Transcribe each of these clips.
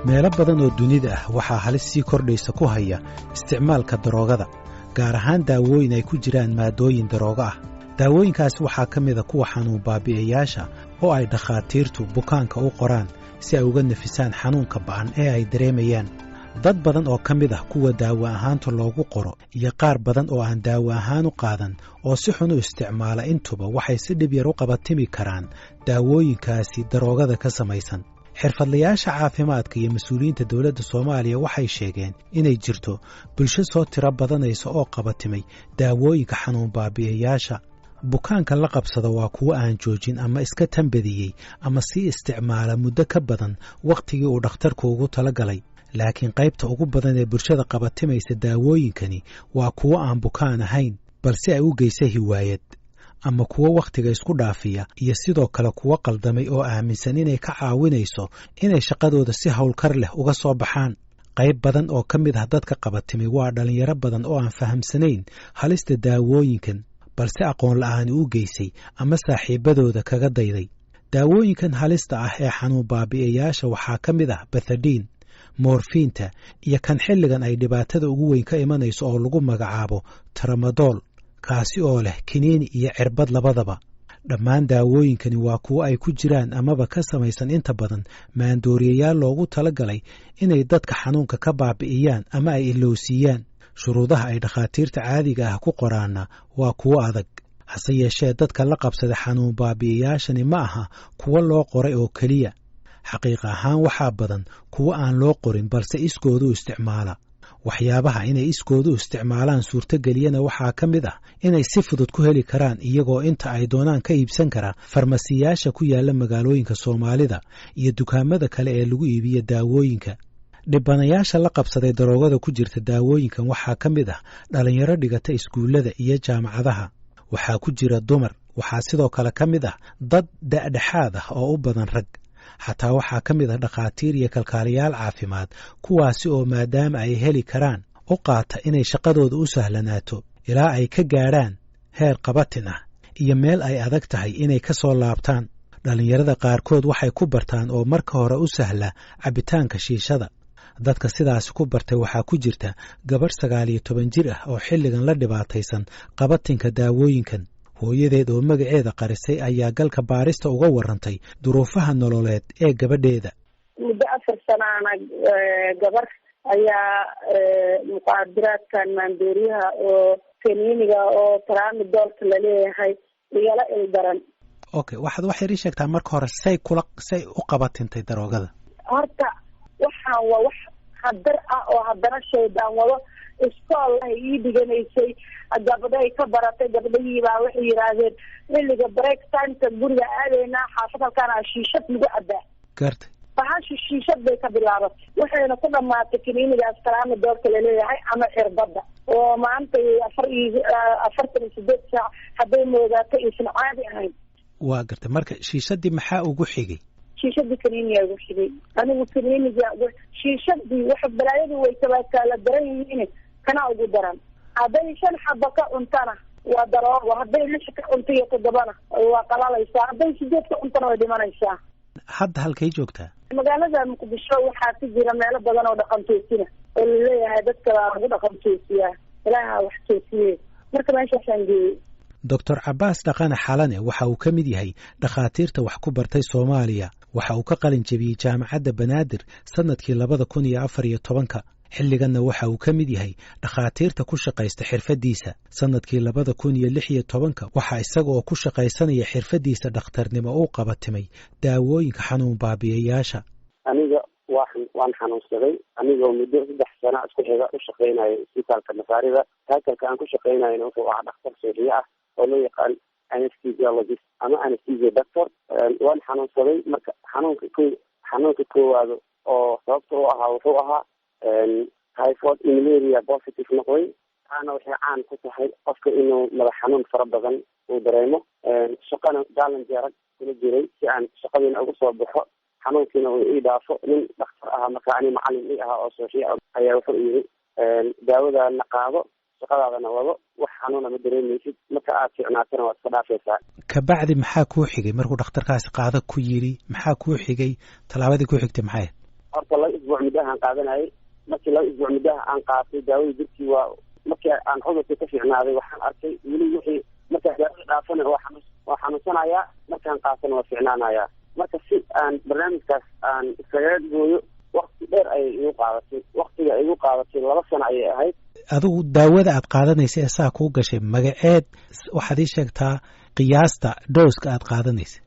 meelo badan oo dunida ah waxaa halis sii kordhaysa ku haya isticmaalka daroogada gaar ahaan daawooyin ay ku jiraan maadooyin daroogo ah daawooyinkaas waxaa ka mida kuwa xanuun baabi'iyayaasha oo ay dhakhaatiirtu bukaanka u qoraan si ay uga nafisaan xanuunka ba'an ee ay dareemayaan dad badan oo ka mid ah kuwa daawo ahaanta loogu qoro iyo qaar badan oo aan daawo ahaan u qaadan oo si xun u isticmaala intuba waxay si dhib yar u qabatimi karaan daawooyinkaasi daroogada ka samaysan xirfadlayaasha caafimaadka iyo mas-uuliyiinta dowladda Soomaaliya waxay sheegeen inay jirto bulsho soo tiro badanaysa oo qabatimay daawooyinka xanuun baabi'iyayaasha bukaanka la qabsada waa kuwa aan joojin ama iska tambadiyey ama sii isticmaala muddo ka badan waqtigii uu dhakhtarku ugu talagalay laakiin qaybta ugu badan ee bulshada qabatimaysa daawooyinkani waa kuwa aan bukaan ahayn balse ay u geysa hiwaayad ama kuwa wakhtiga isku dhaafiya iyo sidoo kale kuwa qaldamay oo aaminsan inay ka caawinayso inay shaqadooda si howlkar leh uga soo baxaan qayb badan oo ka mid ah dadka qabatimay waa dhalinyaro badan oo aan fahamsanayn halista daawooyinkan balse aqoon la'aan u geysay ama saaxiibadooda kaga dayday daawooyinkan halista ah ee xanuun baabi'iyayaasha waxaa ka mid ah bethadine morfiinta iyo kan xilligan ay dhibaatada ugu weyn ka imanayso oo lagu magacaabo tramadol kaasi oo leh kiniini iyo cirbad labadaba dhammaan daawooyinkani waa kuwo ay ku jiraan amaba ka samaysan inta badan maandooriyayaal loogu talagalay inay dadka xanuunka ka baabi'iyaan ama ay ilowsiiyaan shuruudaha ay dhakhaatiirta caadiga ah ku qoraanna waa kuwo adag hase yeeshee dadka la qabsada xanuun baabi'iyayaashani ma aha kuwo loo qoray oo keliya xaqiiq ahaan waxaa badan kuwo aan loo qorin balse iskoodu isticmaala waxyaabaha inay iskoodu isticmaalaan suurtageliyana waxaa ka mid ah inay si fudud ku heli karaan iyagoo inta ay doonaan ka iibsan kara farmasiyaasha ku yaala magaalooyinka Soomaalida iyo dukaamada kale ee lagu iibiyo daawooyinka dhibanayaasha la qabsaday daroogada ku jirta daawooyinkan waxaa ka mid ah dhalinyaro dhigata iskuulada iyo jaamacadaha waxaa ku jira dumar waxaa sidoo kale ka mid ah dad dhexdhexaad ah oo u badan rag xataa waxaa ka mid ah dhakhaatiir iyo kalkaaliyaal caafimaad kuwaasi oo maadaama ay heli karaan u qaata inay shaqadooda u sahlanaato ilaa ay ka gaadhaan heer qabatin ah iyo meel ay adag tahay inay ka soo laabtaan dhalinyarada qaarkood waxay ku bartaan oo marka hore u sahla cabitaanka shiishada dadka sidaasi ku bartay waxaa ku jirta gabadh 19 jir ah oo xilligan la dhibaataysan qabatinka daawooyinkan hooyadeed oo magaceeda qarisay ayaa galka baarista uga warantay duruufaha nololeed ee gabadheeda muddo 4 sano ana gabar ayaa muqaadaraadkan maandooriyaha oo kaniiniga oo tramadol la leeyahay igala ildaran okay waxaad wax yar sheegtaa marka hore say u qabatintay daroogada horta waxaan waa wax hadar ah oo hadana shaydaan wado iskool ay ii dhiganaysay gabadhay ka baratay gabadhii baa waxay yiraahdeen xilliga break time-ka guriga aadayna xaafadalkana shiishad lagu cabaa gartay bahashu shiishad bay ka bilaabatay waxayna ku dhamaatay kiniinigaas tramadol la leeyahay ama cirbada oo maanta 48 saac haday moodaato isna caadi ahayn waa gartay marka shiishadii maxaa ugu xigay shiishadii kaniiniga ugu xigay anigu kaniiniga shiishadii wax balaayadu way kala daran yihiin kana ugu daran haday 5 xabba ka cuntana waa daroogo haday 6 ka cunto iyo 7na waa qalalaysaa haday 8 ka cuntana way dhimanaysaa hadda halkay joogtaa magaalada Muqdisho waxaa ku jira meelo badan oo dhaqan toosina oo leeyahay dadka lagu dhaqan toosiya ilaaha wax toosiye marka meeshaan geeyay Dr. Abbas Dhaqane Xalane waxa uu ka mid yahay dhakhaatiirta wax ku bartay Soomaaliya waxa uu ka qalin jabiyay jaamacadda Banaadir sanadkii 2014 xilliganna waxa uu ka mid yahay dhakhaatiirta ku shaqaysta xirfadiisa sanadkii 2016 waxa isaga oo ku shaqaysanaya xirfadiisa dhakhtarnimo uu qabatimay daawooyinka xanuun baabi'iyayaasha aniga waan xanuunsaday anigoo muddo 3 sano isku xiga u shaqeynayay isbitaalka Masaarida taakalka aan ku shaqeynayna wuxuu ahaa dhakhtar Soomaali ah oo loo yaqaan anesthesiologist ama anesthesia doctor waan xanuunsaday marka xanuunka koowaad oo sababta u ahaa wuxuu ahaa typhoid malaria positive noqday ana waxay caan ku tahay qofka inuu laba xanuun fara badan uu dareemo shaqana challenge arag kula jiray si aan shaqadina uga soo baxo xanuunkiina uu ii dhaafo nin dhakhtar ah marka ani macallin ii ahaa oo Soomaali ayaa wuxuu yiri daawada la qaado shaqadaadana wado wax xanuun ma dareemaysid marka aad fiicnaatana waad ka dhaafaysaa ka bacdi maxaa ku xigay markuu dhakhtarkaasi qaado ku yiri maxaa ku xigay talaabadii ku xigtay maxay horta 2 isbuuc muddahan qaadanayay markii 2 isbuuc muddaha aan qaatay daawada jirkii waa markii aan cudurkii ka fiicnaaday waxaan arkay weli wixii markaa daawada dhaafana waa xanuunsanayaa markaan qaatana waa fiicnaanayaa marka si aan barnaamijkaas aan iskaga gooyo waqti dheer ayay igu qaadatay waqtiga igu qaadatay 2 sano ayay ahayd adigu daawada aad qaadanaysa ee saa kuu gashay magaceed waxaad ii sheegtaa qiyaasta dooska aad qaadanaysa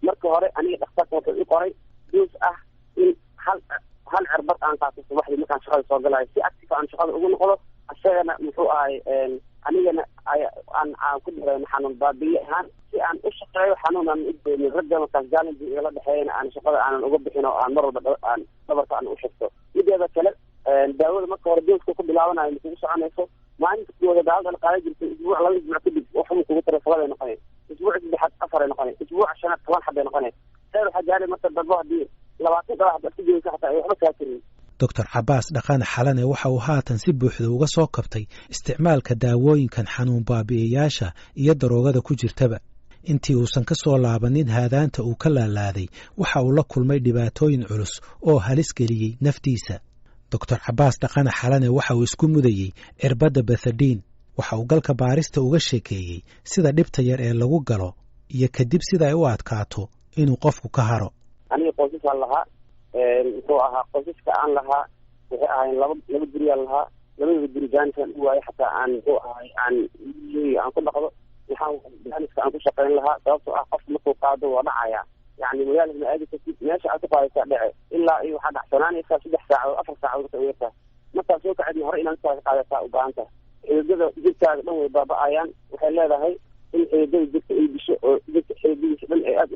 marka hore aniga dhakhtarka wuxuu ii qoray doos ah in hal cirbad aan qaato subaxdii markaan shaqada soo galayo si active aan shaqada ugu noqdo asagana muxuu ahay anigana aan ku dareemo xanuun baabiye ahaan si aan u shaqeeyo xanuun aan udoomin ragga markaas challenge igala dhexeeyana aan shaqada aanan uga bixin oo aan mar walba aan dhabarka aan u xigto mideeda kale daawada marka hore dooska ku bilaabanayo kugu soconayso maalinta kuwada daawada la qaadan jirtay isbuuc 2 isbuuc kadib waxuu kugu taray 7 ay noqonay isbuuc saddexaad 4 ay noqonay isbuuc shanaad 10 xabay noqonay heer waxaa gaaray marka dambe haddii 20 dhagax aad ku joogto xataa ay waxba kaa tirin doctor Cabaas Dhaqane Xalane waxa uu haatan si buuxda uga soo kabtay isticmaalka daawooyinkan xanuun baabi'iyaasha iyo daroogada ku jirtaba intii uusan ka soo laabanin haadaanta uu ka laalaaday waxa uu la kulmay dhibaatooyin culus oo halis geliyey naftiisa doctor Cabaas Dhaqane Xalane waxa uu isku mudayay cirbadda Bethadine waxa uu galka baarista uga sheekeeyey sida dhibta yar ee lagu galo iyo kadib sida ay u adkaato inuu qofku ka haro aniga qoysasaan lahaa muxuu ahaa qoysaska aan lahaa waxay ahayn laba guriyaan lahaa labada guri jaaniskan u waayo xataa aan muxuu ahay aan ku dhaqdo waxaan jaaniska aan ku shaqayn lahaa sababtoo ah qofka markuu qaado waa dhacaya yani magaalada ma aadi kartid meesha aad ku qaadaysaa dhece ilaa iyo waxaa dhacsanaanaysaa 3 saacadood 4 saacadood marka uyartaa markaa soo kacadna hore inaad ka qaadataa u baahan tahay xididada jirkaaga dhan way baaba'ayaan waxay leedahay in xididada jirka ay disho oo jirka xididadiisa dhan ay aada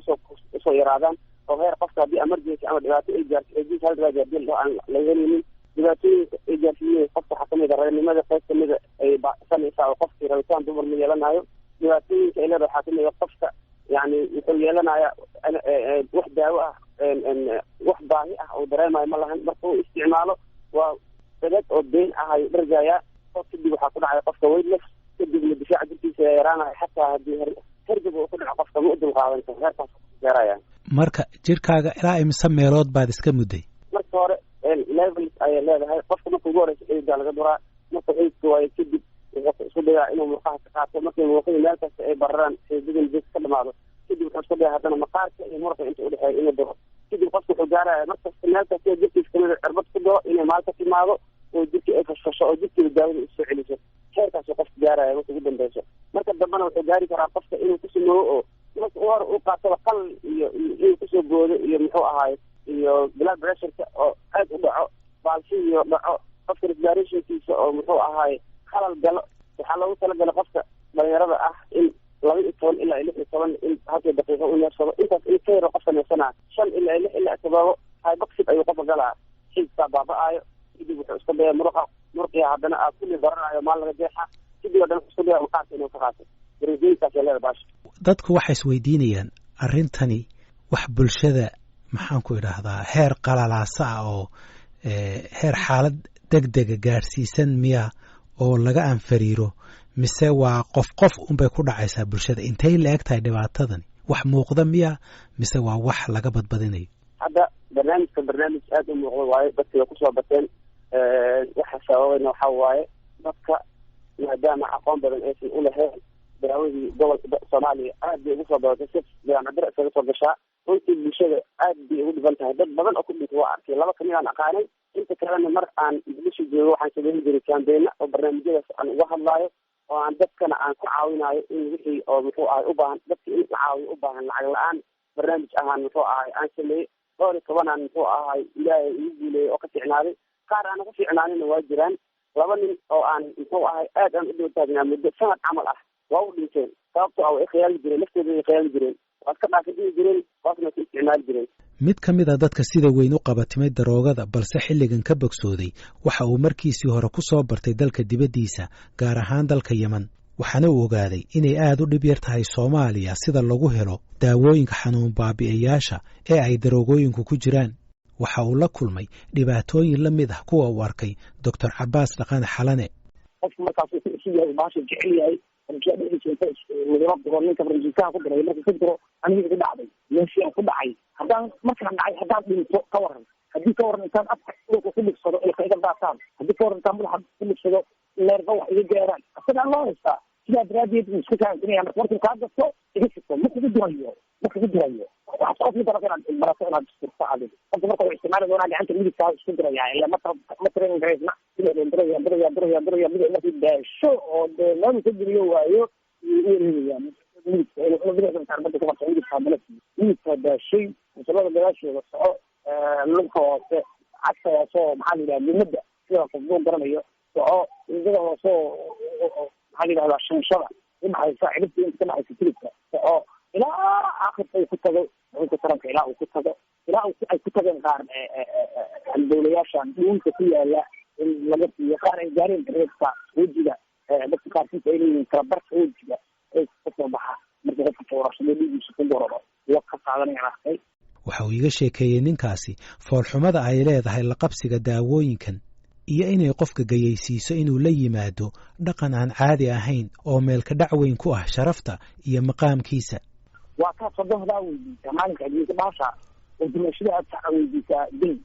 usoo yaraadaan oo heer qofka haddii emergency ama dhibaato ay gaarto xididadiisa hal dhibaato haddii aan la helinin dhibaatooyinka ay gaarsiiyeen qofka waxaa kamid a reernimada qayb kamida ay baasanaysaa oo qofkii rabitaan dumar ma yeelanayo dhibaatooyinka ay leedahay waxaa kamid a qofka yani wuxuu yeelanayaa wax daawo ah wax baahi ah oo dareemayo ma lahan marka uu isticmaalo waa sadad oo deyn ah ayuu dhargayaa kadib waxaa ku dhacaya qofka weightless kadibna difaaca jirkiisa yaraanayo xataa haddii hergab uu ku dhaco qofka ma u dulqaadan karo heerkaas gaaraya marka jirkaaga ilaa imise meelood baad iska mudday marka hore levels ayay leedahay qofka marka ugu horeysa xididkaa laga duraa marka xididka waayo kadib wuxuu isku dayaa inuu murqaha ka qaato markii murqihii meel kasta ay bararaan xididadin jirka ka dhamaado kadib wuxuu isku dayaa haddana maqaarka iyo murqa inta udhexeeya inuu duro kadib qofka wuxuu gaaraya markasta meel kasta jirkiisa kamida cirbad ku duro inay maal ka timaado oo jirkii ay fashfasho oo jirkiida daawada usoo celiso heerkaasuu qofka gaaraya marka ugu dambeyso marka dambena wuxuu gaari karaa qofka inuu ku sameeyo oo marka u hore u qaataba qalal iyo inuu kusoo boodo iyo muxuu ahaay iyo blood pressureka oo aad u dhaco baalsi iyo dhaco qofka respirationkiisa oo muxuu ahaay khalal galo waxaa loogu talagala qofka dhalinyarada ah in 12 ilaa 16 in halkii daqiiqo u neefsado intaas in ka yaro qofka neefsanaa 5 ilaa 6 ilaa 7 hypoxic ayuu qofka galaa xididkaa baaba'aayo kadib wuxuu iska daya murqiya haddana aad kulli baranayo maal laga jeexa kadib haddana isku daya maqaarka inuu ka qaato darajooyinkaas leeda baasha dadku waxay isweydiinayaan arrintani wax bulshada maxaan ku idhaahdaa heer qalalaasa ah oo heer xaalad degdega gaadhsiisan miya oo laga anfariiro mise waa qof unbay ku dhacaysaa bulshada intay la eg tahay dhibaatadani wax muuqda miya mise waa wax laga badbadinayo hadda barnaamij aada u muuqda waaye dadkii way kusoo bateen waxa sababayna waxaa waaye dadka maadaama aqoon badan aysan u lahayn daawadii gobolka Soomaaliya aad bay ugu soo badatay si jaamacadda isaga soo gashaa runtii bulshada aad bay ugu dhiban tahay dad badan oo ku dhintay waa arkay laba kamid aan aqaanay inta kalena mar aan bulsho joogo waxaan sameyn jiray campaign oo barnaamijyadaas aan uga hadlaayo oo aan dadkana aan ku caawinayo in wixii oo muxuu ahay u baahan dadka in la caawiyo u baahan lacag la-aan barnaamij ahaan muxuu ahay aan sameeyey 12 muxuu ahay ilaahay igu guuleeyey oo ka fiicnaaday qaar aan uga fiicnaanina waa jiraan 2 nin oo aan muxuu ahay aad aan u dhow taagnaa muddo sanad camal ah waa u dhinteen sababtoo ah way khiyaali jireen naftooda way khiyaali jireen waad ka dhaafadii jireen waasna ku isticmaali jireen mid ka mid a dadka sida weyn u qabatimay daroogada balse xilligan ka bogsooday waxa uu markiisii hore ku soo bartay dalka dibaddiisa gaar ahaan dalka Yemen waxaana uu ogaaday inay aad u dhib yar tahay Soomaaliya sida lagu helo daawooyinka xanuun baabi'iyaasha ee ay daroogooyinku ku jiraan waxa uu la kulmay dhibaatooyin la mid ah kuwa uu arkay Dr. Cabaas Dhaqane Xalane qofku markaas uu si yahay baasha jecel yahay ankiya ninka farjikaan ku diray marka ku diro aniga ku dhacday meeshii ku dhacay haddaan markaan dhacay haddaan dhinto ka waran haddii ka waran intaan afka dhulka ku dhigsado ilka iga daataan, haddii ka waran intaan madaxa ku dhigsado leerba wax iga gaaraan, isagaa loo haystaa. sidaa daraadeed uu isku fahamsanaya marka markuu kaa gasto iga fito ma kugu dirayo waxaad qof mid rabta inaad barato inaad iskurto adiga qofka marka uu isticmaali doonaa gacanta midigtaa isku diraya ila ma train gareysna diraya midig markii daasho oo dee meel ka geliyo waayo midigtaa daashay musalada gadaasheeda soco lugta hoose cagta hoose oo maxaa la yidhaha limada sida qofbuu garanayo soco idada hoose oo maxaa la yidhahdaa shanshada udhaxaysa ciribta inta ka dhaxaysa tilibka soco ilaa akhirka uu ku tago xulka taranka ilaa uu ku tago ilaa ay ku tageen qaar dowlayaashan dhuulka ku yaala in laga siiyo qaar ay gaareen dareebka wejiga dadka qaarkiisa ay leeyihiin kalabarka wejiga ay kasoo baxaa marka dadka foorashada dhiigiisa ku gororo iyo ka qaadanayaan arkay. waxa uu iga sheekeeyey ninkaasi foolxumada ay leedahay la qabsiga daawooyinkan iyo inay qofka gayaysiiso inuu la yimaado dhaqan aan caadi ahayn oo meelka dhac weyn ku ah sharafta iyo maqaamkiisa. waa kaa sodohdaa weydiisaa maalinka adduunka dhaasha oo dimashada aad saxa weydiisaa dayn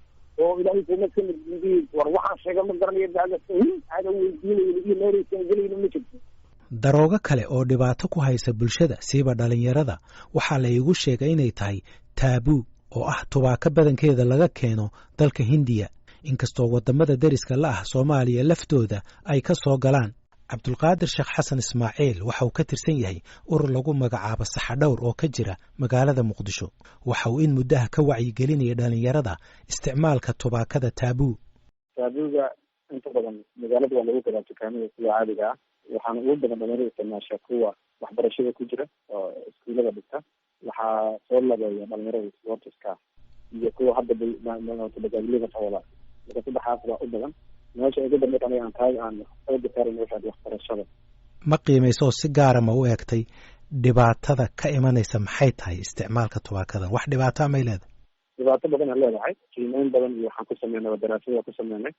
oo ilaahay kuma kamid war waxaan sheega ma garanayo aada weydiinayo iyo meeraysan gelayno ma jirto. daroogo kale oo dhibaato ku haysa bulshada siiba dhalinyarada waxaa la iigu sheegay inay tahay taabuu oo ah tubaako badankeeda laga keeno dalka hindiya inkastoo wadamada deriska la ah Soomaaliya laftooda ay ka soo galaan. Cabdulqaadir Sheekh Xasan Ismaaciil waxa uu ka tirsan yahay urur lagu magacaabo Saxadhowr oo ka jira magaalada Muqdisho. waxa uu in muddaha ka wacyigelinaya dhalinyarada isticmaalka tubaakada taabuu. taabuuga inta badan magaalada waa lagu gadaa dukaamada sida caadiga ah waxaana ugu badan dhalinyarada isticmaasha kuwa waxbarashada ku jira oo iskuulada dhigta. waxaa soo labeeya dhalinyarada sportiska iyo kuwa hadda badbaadilada tawala marka saddexaas waa u badan. meesha ugu dambeyd aniga aan tahay aan xooga saarin waxaad waxbarashada. ma qiimayso si gaara ma u egtay dhibaatada ka imanaysa maxay tahay isticmaalka tubaakada? wax dhibaato may leedahay? dhibaato badan ay leedahay. qiimeyn badan iyo waxaan ku sameynay daraasado ku sameynay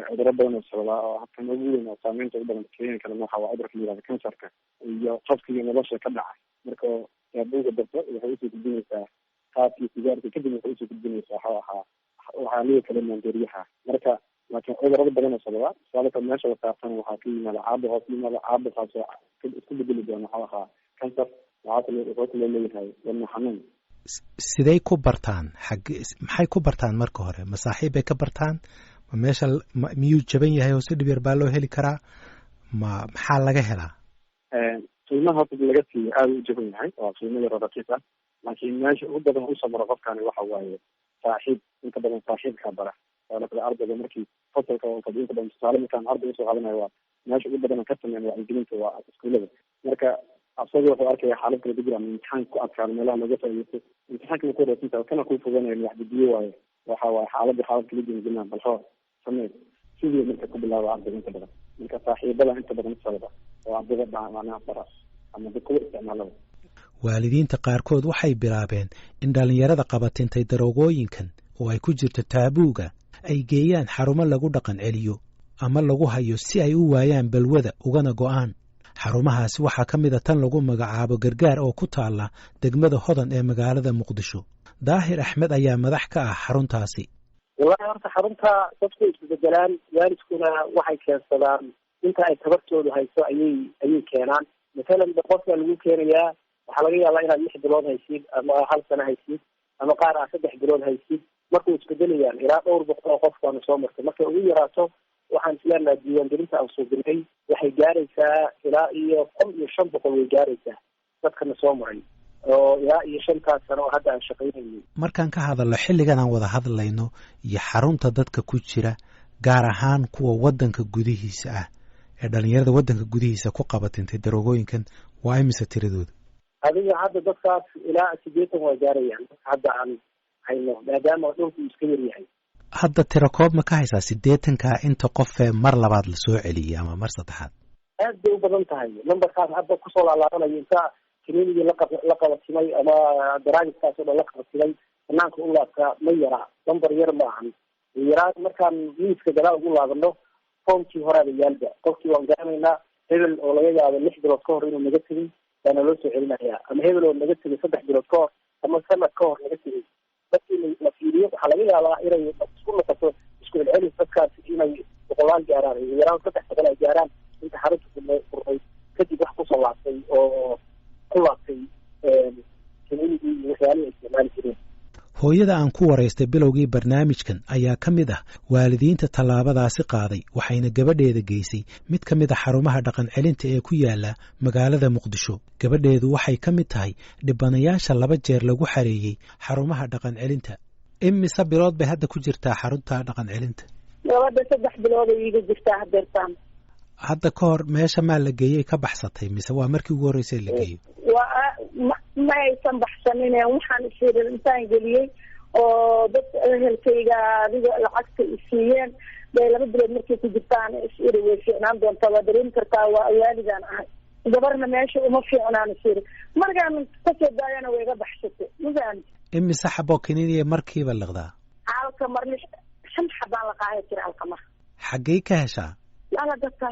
cudurro badan oo sababa oo habkan ugu weyn oo saameynta u badan keeni kara waxa waa cudurka la yiraahdo kansarka iyo qofka iyo nolosha ka dhacay. marka taabuuga dadka waxay usoo gudbinaysaa qaabkii sigaarka kadib waxay usoo gudbinaysaa waxaa liga kala maandooriyaha. marka laakiin cudurrada badan oo sababa sababta meesha la saartan waxaa ka yimaada caabuqaas oo isku bedeli doona kansar. wuxuu kale leeyahay wadne xanuun. siday ku bartaan maxay ku bartaan marka hore? ma saaxiib bay ka bartaan? ma meesha miyuu jaban yahay oo si dhib yar baa loo heli karaa? maxaa laga helaa? qiimaha hadda laga siiyo aada u jaban yahay waa qiimo yar oo raqiis ah. laakiin meesha ugu badan u samro qofkani waxa waaye saaxiib. inta badan saaxiibkaa bara ardayga markii fasalka oo inta badan tusaale markaan arday usoo qaadanayo waa meesha ugu badan ka sameyn wacyigelinta waa iskuulada. marka asaga wuxuu arkaya xaalad kala jira ama imtixaan ku adkaado meelaha laga faa'iideysto imtixaanka ku raadinta kana ku foganayo wax diiyo waayo waxa waa xaalad kala jira balho samee sidii marka ku bilaabo ardayga inta badan. marka saaxiibada inta badan sababa oo ardayda macnaha bara ama dadku isticmaalada. waalidiinta qaarkood waxay bilaabeen in dhalinyarada qabatintay daroogooyinkan oo ay ku jirto taabuuga ay geeyaan xarumo lagu dhaqan celiyo ama lagu hayo si ay u waayaan balwada ugana go'aan. xarumahaasi waxaa ka mid a tan lagu magacaabo Gargaar oo ku taala degmada Hodan ee magaalada Muqdisho. Daahir Axmed ayaa madax ka ah xaruntaasi. wallahi horta xarunta dadku isbedelaan waalidkuna waxay keensadaan inta ay tabartoodu hayso ayay keenaan. masalan qofka lagu keenayaa waxaa laga yaabaa inaad 6 bilood haysid ama 1 sano haysid ama qaar 3 bilood haysid. markuu isbedelayaan ilaa dhowr boqol oo qof baana soo martay. markay ugu yaraato waxaan isleenahay diiwaangelinta aan soo gelnay waxay gaaraysaa ilaa iyo 1,500 way gaaraysaa dadkana soo maray oo ilaa iyo 5 sano oo hadda aan shaqaynayno. markaan ka hadalno xilligan aan wada hadlayno iyo xarunta dadka ku jira gaar ahaan kuwa wadanka gudihiisa ah ee dhalinyarada wadanka gudihiisa ku qabatintay daroogooyinkan waa imise tiradooda? adiga hadda dadkaas ilaa 80 way gaarayaan hadda aan hayno maadaama dhulku iska yar yahay. hadda tiro koob ma ka haysaa 80ka inta qof mar labaad la soo celiyay ama mar saddexaad? aad bay u badan tahay. numberkaas hadda kusoo laalaabanayo inta kiniinigii la qabatimay ama daraagiskaas oo dhan la qabatimay banaanka u laabtaa ma yara. number yar maahan. yaraan markaan miiska galaa ugu laabano foomkii horaada yaalba qofkii waan garanaynaa. hebel oo laga yaabo 6 bilood ka hor inuu naga tegay baana loo soo celinayaa ama hebel oo naga tegay 3 bilood ka hor ama sanad ka hor naga tegay dadkii la fiiriyo waxaa laga yaabaa inay isku noqoto isku celcelis dadkaasi inay boqolaal gaaraan iyo yaraan 3 boqol ay gaaraan inta xarunta furmay kadib wax kusoo laabtay oo ku laabtay community iyo waxyaalihii ay isticmaali jireen. hooyada aan ku waraystay bilowgii barnaamijkan ayaa ka mid ah waalidiinta tallaabadaasi qaaday waxayna gabadheeda geysay mid ka mid a xarumaha dhaqan celinta ee ku yaala magaalada Muqdisho. gabadheedu waxay ka mid tahay dhibanayaasha 2 jeer lagu xareeyay xarumaha dhaqan celinta. imise bilood bay hadda ku jirtaa xarunta dhaqan celinta? gabadha 3 bilood ay iga jirtaa hadeertaan. hadda ka hor meesha maa la geeyey ka baxsatay mise waa markii ugu horreysay la geeyo? ma aysan baxsanin waxaan isfiirin intaan geliyey oo dad ehelkayga adiga lacagta isiiyeen bay 2 bilood markay ku jirtaan is-iri way fiicnaan doontaa waa dareemi kartaa waa ayaaligaan ahay gabarna meesha uma fiicnaan isiri markaan kasoo daayana way iga baxsatay mudaan. imise xabo kiniiniya markiiba liqdaa? halka mar 5 xabaan la qaadan jiray halka mar. xaggee ka heshaa? yala dadka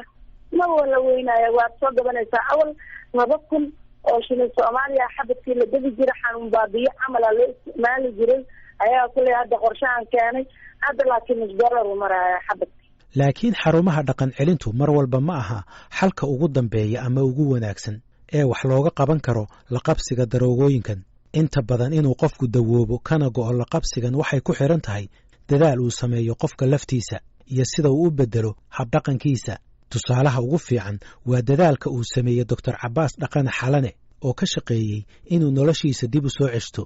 ma wala weynaya waad soo gabanaysaa awal 2,000 oo shilin Soomaaliya xabadkii la dadi jiray xanuun baabiyo camal loo isticmaali jiray ayaa kulay hadda qorshahan keenay hadda laakiin $1 u maraya xabadkii. laakiin xarumaha dhaqan celintu mar walba ma aha xalka ugu dambeeya ama ugu wanaagsan ee wax looga qaban karo la qabsiga daroogooyinkan. inta badan inuu qofku dawoobo kana go'o la qabsigan waxay ku xiran tahay dadaal uu sameeyo qofka laftiisa iyo sida uu u bedelo habdhaqankiisa. tusaalaha ugu fiican waa dadaalka uu sameeyey Dr. Cabbaas Dhaqane Xalane oo ka shaqeeyey inuu noloshiisa dib u soo ceshto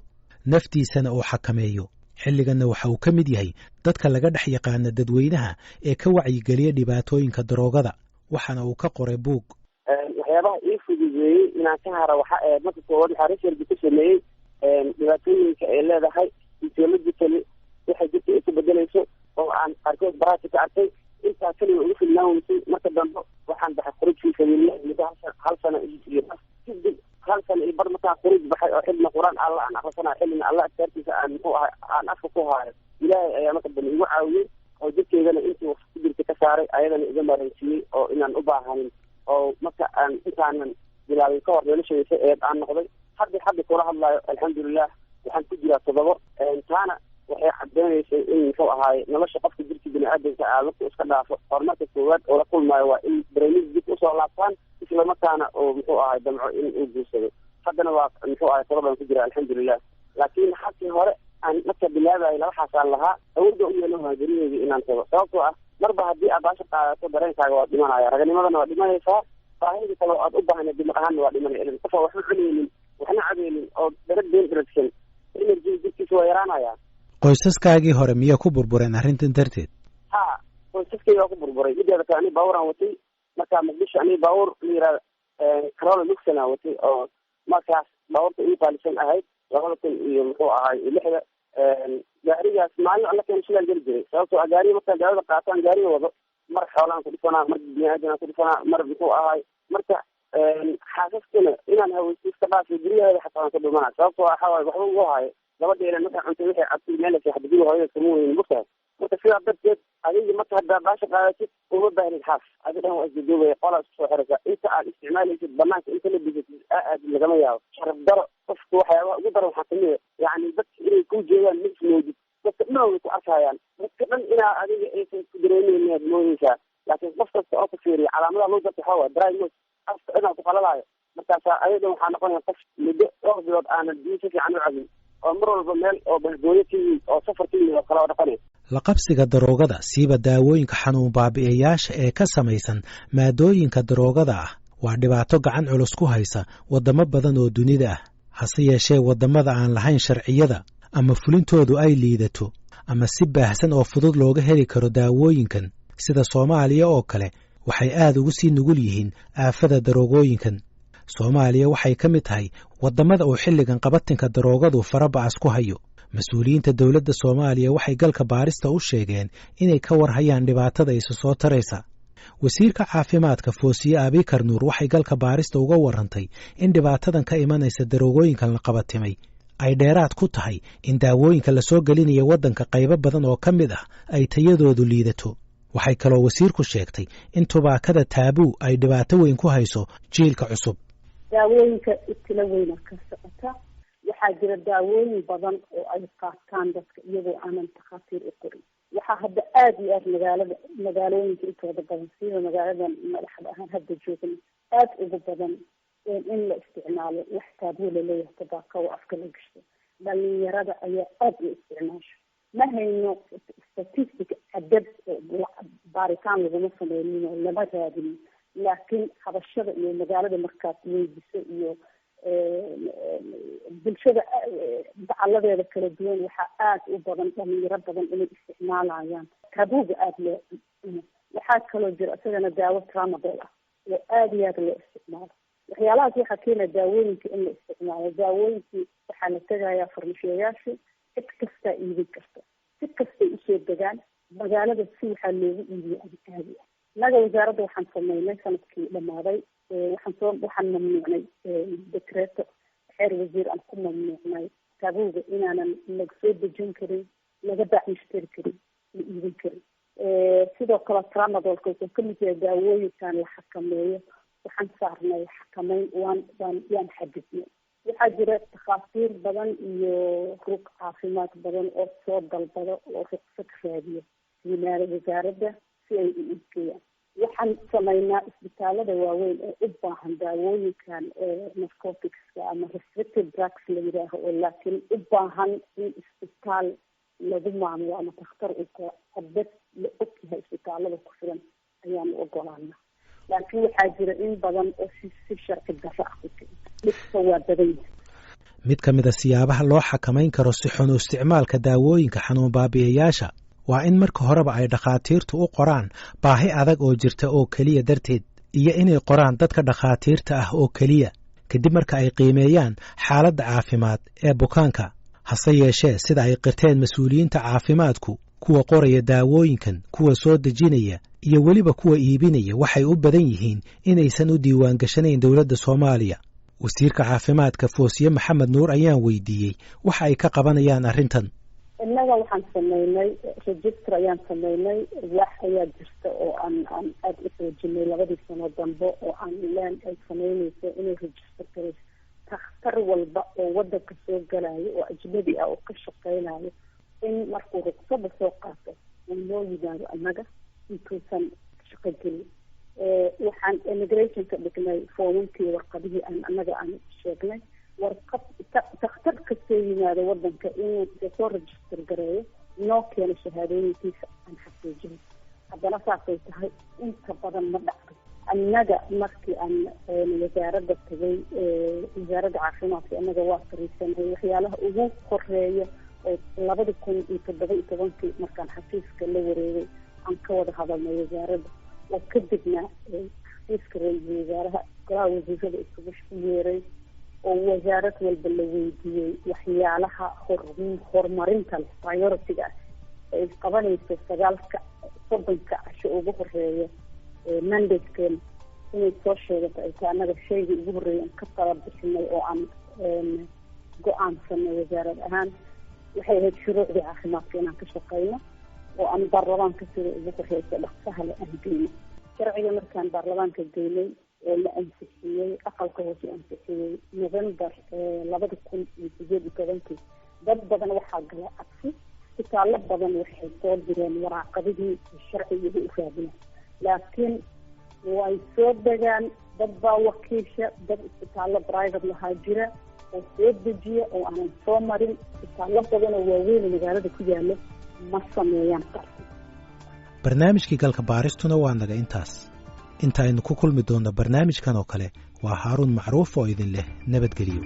naftiisana uu xakameeyo. xilliganna waxa uu ka mid yahay dadka laga dhex yaqaana dadweynaha ee ka wacyigeliya dhibaatooyinka daroogada waxaana uu ka qoray buug. waxyaabaha ii fududeeyey inaan ka haro waxa marka koowaad waxaa research ku sameeyey dhibaatooyinka ay leedahay physiologically waxay jirta ay ku bedelayso oo aan qaarkood baraati ka arkay intaa kaliya ugu filnaaweysay. marka dambe waxaan baxay khuruujkii sabiililah muddo 1 sano iyo kadib 1 sano iyo bar markaan khuruuj baxay oo xilna quraan alla aan akhrisanayo xilina alla agtaartiisa aan muxuu ahay aan afka ku haayo ilaahay ayaa marka dambe igu caawiyey oo jirkeydana intii wax ku jirta ka saaray ayadana iga maaraysiiyey oo inaan u baahanin oo marka aan intaanan bilaabin ka hor noloshaysa aan noqday hadda kula hadlayo alxamdulilah waxaan ku jiraa 7 taana waxay cadeynaysay in muxuu ahaay nolosha qofka jirka bini'aadamka marka iska dhaafo horumarka koowaad oo la kulmaayo waa in barnaamij dib usoo laabtaan isla markaana oo muxuu ahaay damco in uu guursado. haddana waa muxuu ahaay 7 baan ku jira alxamdulilah. laakiin halkii hore aan marka bilaabayo laba xaasaan lahaa awoodda u yeelo haagariheedii inaan tago sababtoo ah marba haddii aad baasha qaadato dareenkaaga waa dhimanaya raganimadana waa dhimanaysaa baahida kale oo aad u baahna dimar ahaanna waa dhimanaya ilin qofa waxba cunaynin waxna cadeynin oo darag been daragsan energy jirkiisa waa yaraanaya. qoysaskaagii hore miyaa ku burbureen arrintan darteed? ha qoysaskayga waa ku burburay mideeda kale ani baabuuraan watay markaa Muqdisho ani baabuur la yihahda Corolla Luxon aan watay oo markaas baabuurta ii qaalisan ahayd 2000 iyo muxuu ahaay 6 gaarigaas maalin alla keen shilaan geli jiray sababtoo ah gaariga markaan gaarida qaataan gaariga wado mar xoolaan ku dhifanaa mar biniaadan ku dhifanaa mar muxuu ahaay marka xaasaskana inaan haweysto iska dhaafay guryaheeda xataa aan ka dhumanaa sababtoo ah waxaa waxba ugu haayo gabadheena markaa cuntay waxay cabtay meel saxdadiga hooyada kama weynin bugtahay marka sidaa darteed adiga marka haddaa baasha qaadatid uma baahnid xaas adi dhan waa isdajoogaya qolaa isku soo xiraysaa inta aad isticmaalaysid banaanka inta la bisatid aadid lagama yaabo sharaf daro qofka waxyaabaha ugu daran waxaa kamid a yacni dadka inay ku jeedaan ma ismoodid dadka dhan way ku arkayaan dadka dhan inaa adiga aysan ku dareemeyn aad moodaysaa laakiin qof kasta oo ku fiiriya calaamadaha loo garta waxaa waa dry nose afka inaa ku qalalaayo markaasaa ayadan waxaa noqonaya qof muddo 2 bilood aanan biyo si fiican u cabin oo mar walba meel oo bahgooyo ka yimid oo safar ka yimid oo kale oo dhaqanay. la qabsiga daroogada siiba daawooyinka xanuun baabi'iyayaasha ee ka samaysan maadooyinka daroogada ah waa dhibaato gacan culus ku haysa waddamo badan oo dunida ah. hase yeeshee waddamada aan lahayn sharciyada ama fulintoodu ay liidato ama si baahsan oo fudud looga heli karo daawooyinkan sida Soomaaliya oo kale waxay aad ugu sii nugul yihiin aafada daroogooyinkan. Soomaaliya waxay ka mid tahay waddamada uu xilligan qabatinka daroogadu faraba'as ku hayo. mas-uuliyiinta dowladda Soomaaliya waxay galka baarista u sheegeen inay ka warhayaan dhibaatada isa soo taraysa. wasiirka caafimaadka Foosiye Abikar Nuur waxay galka baarista uga warantay in dhibaatadan ka imanaysa daroogooyinkan la qabatimay ay dheeraad ku tahay in daawooyinka la soo gelinayo waddanka qaybo badan oo ka mid ah ay tayadoodu liidato. waxay kaloo wasiirku sheegtay in tubaakada taabuu ay dhibaato weyn ku hayso jiilka cusub. daawooyinka ibtila weyna ka socota waxaa jira daawooyin badan oo ay qaataan dadka iyagoo aanan takhaatiir u qorin. waxaa hadda aada iyo aada magaalooyinka intooda badan sida magaaladan madaxda ahaan hadda joogna aada ugu badan in la isticmaalo wax taaboo laleeyahay tabaaka oo afka la gashto. dhalinyarada ayaa aada u isticmaasho. ma hayno statistic cadad baaritaan laguma sameynin oo lama raadinin, laakiin habashada iyo magaalada markaad weydiso iyo bulshada dacaladeeda kala duwan waxaa aada u badan dhalinyaro badan inay isticmaalayaan taabooga aada loo cuno. waxaa kaloo jira isagana daawo tramadol ah oo aada iyo aada loo isticmaalo. waxyaalahaas waxaa keena daawooyinka in la isticmaalo. daawooyinkii waxaa la tegayaa farmashiyayaashii, cid kastaa iibin karta, si kastay usoo degaan magaalada, si waxaa loogu iibiyo caadi ah. innaga wasaaradda waxaan sameynay sanadkii dhamaaday, waxaan mamnuucnay dekreeto xeer wasiir aan ku mamnuucnay taabooga inaanan laga soo dejin karin, laga baaxishtiri karin, la iibin karin. sidoo kale tramadolka wuxuu kamid yahay daawooyinkan la xakameeyo. waxaan saarnay xakameyn yaan xadidnay. waxaa jira takhaatiir badan iyo rug caafimaad badan oo soo dalbado oo ruqsad raadiyo yimaado wasaaradda si ay u iibgeeyaan. waxaan sameynaa isbitaalada waaweyn ee u baahan daawooyinkan narcoticska ama restricted drugs la yidhaaho, oo laakiin u baahan in isbitaal lagu maamulo ama dakhtar uu hadad la ogyahay isbitaalada ku filan ayaanu ogolaana. laakiin waxaa jira in badan oo si sharci darro ah ku jira. dhibka waa badan yahay. mid ka mid a siyaabaha loo xakamayn karo si xun u isticmaalka daawooyinka xanuun baabi'iyayaasha waa in marka horeba ay dhakhaatiirtu u qoraan baahi adag oo jirta oo keliya darteed, iyo inay qoraan dadka dhakhaatiirta ah oo keliya kadib marka ay qiimeeyaan xaaladda caafimaad ee bukaanka. hase yeeshee sida ay qirteen mas-uuliyiinta caafimaadku, kuwa qoraya daawooyinkan, kuwa soo dejinaya iyo weliba kuwa iibinaya waxay u badan yihiin inaysan u diiwaan gashanayn dowladda Soomaaliya. wasiirka caafimaadka Foosiye Maxamed Nuur ayaan weydiiyey waxa ay ka qabanayaan arrintan. innaga waxaan sameynay register ayaan sameynay. wax ayaa jirta oo aan aada u xoojinay 2 sano dambe oo aan leen ay sameynayso inay register garayso takhtar walba oo wadanka soo galayo oo ajnabi ah oo ka shaqeynayo in markuu ruqsada soo qaato uu noo yimaado annaga intuusan shaqo gelin. waxaan immigration ka dhignay foomamkii warqadihii annaga aan sheegnay. warqad dakhtar kastoo yimaado wadanka inuu soo register gareeyo, noo keeno shahaadooyinkiisa aan xaqiijino. haddana saasay tahay inta badan ma dhacdo. annaga markii aan wasaaradda tagay, wasaaradda caafimaadka annaga waa fariisanay. waxyaalaha ugu horeeya oo 2017 markaan xafiiska la wareegay aan ka wada hadalnay wasaaradda, oo kadibna xafiiska ra-iisul wasaaraha golaha wasiirada isugu yeeray oo wasaarad walba la weydiiyey waxyaalaha horumarinta priority-ga ah ay qabanayso 30 casho ugu horeeya mandate-keena inay soo sheegato ay tahay annaga shayga ugu horeeya aan ka tala bixinay oo aan go-aansanay wasaarad ahaan waxay ahayd shuruucdii caafimaadka inaan ka shaqeyno oo aan baarlamaanka sida ugu horeysa dhaqsaha la angeyno. sharciga markaan baarlamaanka geynay oo la ansixiyey, aqalka hoose ansixiyey November 2018, dad badan waxaa gala cabsi. isbitaallo badan waxay soo direen waraaqadihii sharciga u raadina, laakiin way soo degaan. dad baa wakiisha, dad isbitaallo private lahaa jira oo soo dejiya oo aanan soo marin. isbitaallo badan oo waaweyn magaalada ku yaalo ma sameeyaan qarsi. barnaamijkii galka baaristuna waa naga intaas. inta aynu ku kulmi doonno barnaamijkan oo kale, waa Haaruun Macruuf oo idin leh nabadgelyo.